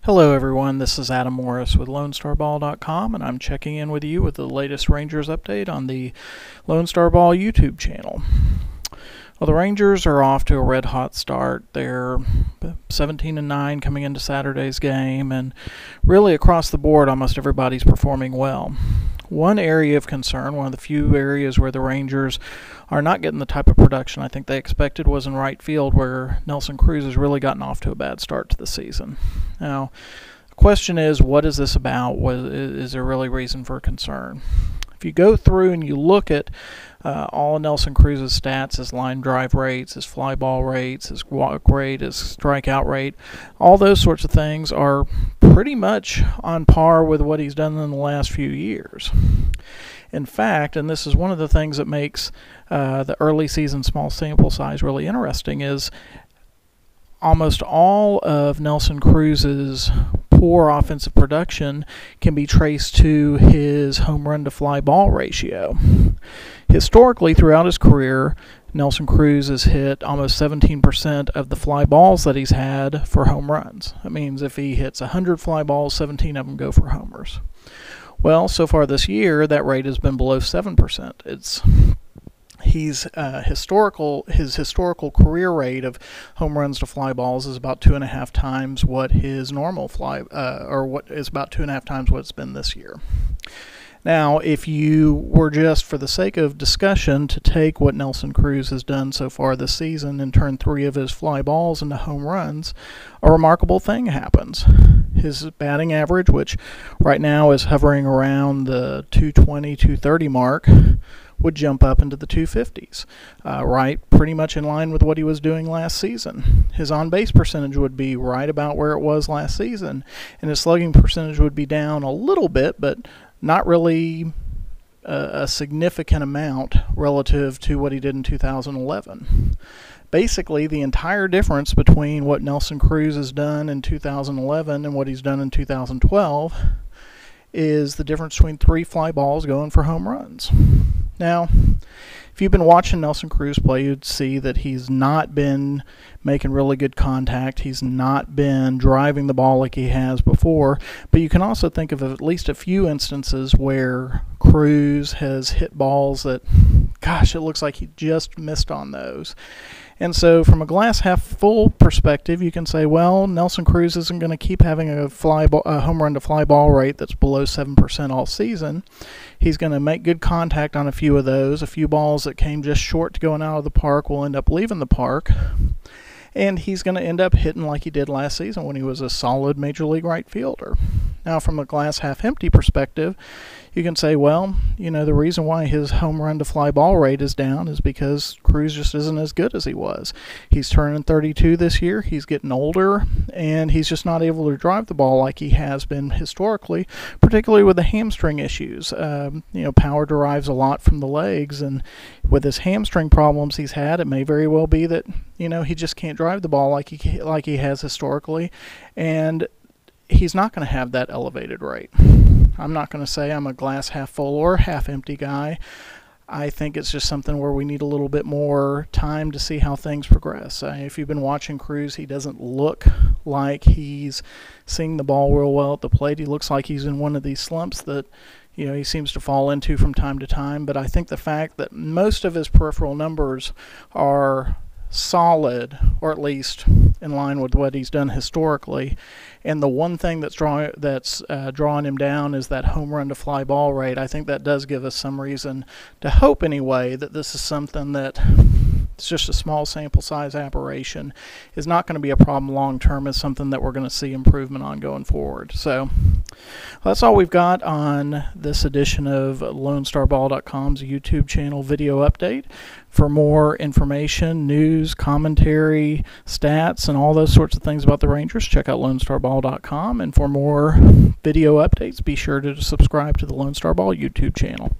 Hello everyone, this is Adam Morris with lonestarball.com, and I'm checking in with you with the latest Rangers update on the Lone Star Ball YouTube channel. Well, the Rangers are off to a red-hot start. They're 17-9 coming into Saturday's game, and really across the board almost everybody's performing well. One area of concern, one of the few areas where the Rangers are not getting the type of production I think they expected, was in right field, where Nelson Cruz has really gotten off to a bad start to the season. Now, the question is, what is this about? Is there really reason for concern? If you go through and you look at all Nelson Cruz's stats, his line drive rates, his fly ball rates, his walk rate, his strikeout rate, all those sorts of things are pretty much on par with what he's done in the last few years. In fact, and this is one of the things that makes the early season small sample size really interesting, is almost all of Nelson Cruz's poor offensive production can be traced to his home run to fly ball ratio. Historically, throughout his career, Nelson Cruz has hit almost 17% of the fly balls that he's had for home runs. That means if he hits 100 fly balls, 17 of them go for homers. Well, so far this year, that rate has been below 7%. His historical career rate of home runs to fly balls is about 2.5 times what his normal what is about 2.5 times what it's been this year. Now, if you were just, for the sake of discussion, to take what Nelson Cruz has done so far this season and turn 3 of his fly balls into home runs, a remarkable thing happens. His batting average, which right now is hovering around the 220, 230 mark, would jump up into the 250s, right pretty much in line with what he was doing last season. His on-base percentage would be right about where it was last season, and his slugging percentage would be down a little bit, but not really a significant amount relative to what he did in 2011. Basically, the entire difference between what Nelson Cruz has done in 2011 and what he's done in 2012 is the difference between 3 fly balls going for home runs. Now, if you've been watching Nelson Cruz play, you'd see that he's not been making really good contact. He's not been driving the ball like he has before. But you can also think of at least a few instances where Cruz has hit balls that, gosh, it looks like he just missed on those. And so from a glass half full perspective, you can say, well, Nelson Cruz isn't going to keep having a home run to fly ball rate that's below 7% all season. He's going to make good contact on a few of those. A few balls that came just short to going out of the park will end up leaving the park. And he's going to end up hitting like he did last season when he was a solid major league right fielder. Now, from a glass half empty perspective, you can say, well, you know, the reason why his home run to fly ball rate is down is because Cruz just isn't as good as he was. He's turning 32 this year. He's getting older, and he's just not able to drive the ball like he has been historically, particularly with the hamstring issues. Power derives a lot from the legs, and with his hamstring problems he's had, it may very well be that, he just can't drive the ball like he has historically, and he's not going to have that elevated rate. I'm not going to say I'm a glass half full or half empty guy. I think it's just something where we need a little bit more time to see how things progress. If you've been watching Cruz, he doesn't look like he's seeing the ball real well at the plate. He looks like he's in one of these slumps that he seems to fall into from time to time. But I think the fact that most of his peripheral numbers are solid, or at least in line with what he's done historically, and the one thing that's drawing him down is that home run to fly ball rate. I think that does give us some reason to hope anyway that this is something that it's just a small sample size aberration, is not going to be a problem long term, is something that we're going to see improvement on going forward. So that's all we've got on this edition of lonestarball.com's YouTube channel video update. For more information, news, commentary, stats, and all those sorts of things about the Rangers, check out lonestarball.com. And for more video updates, be sure to subscribe to the Lone Star Ball YouTube channel.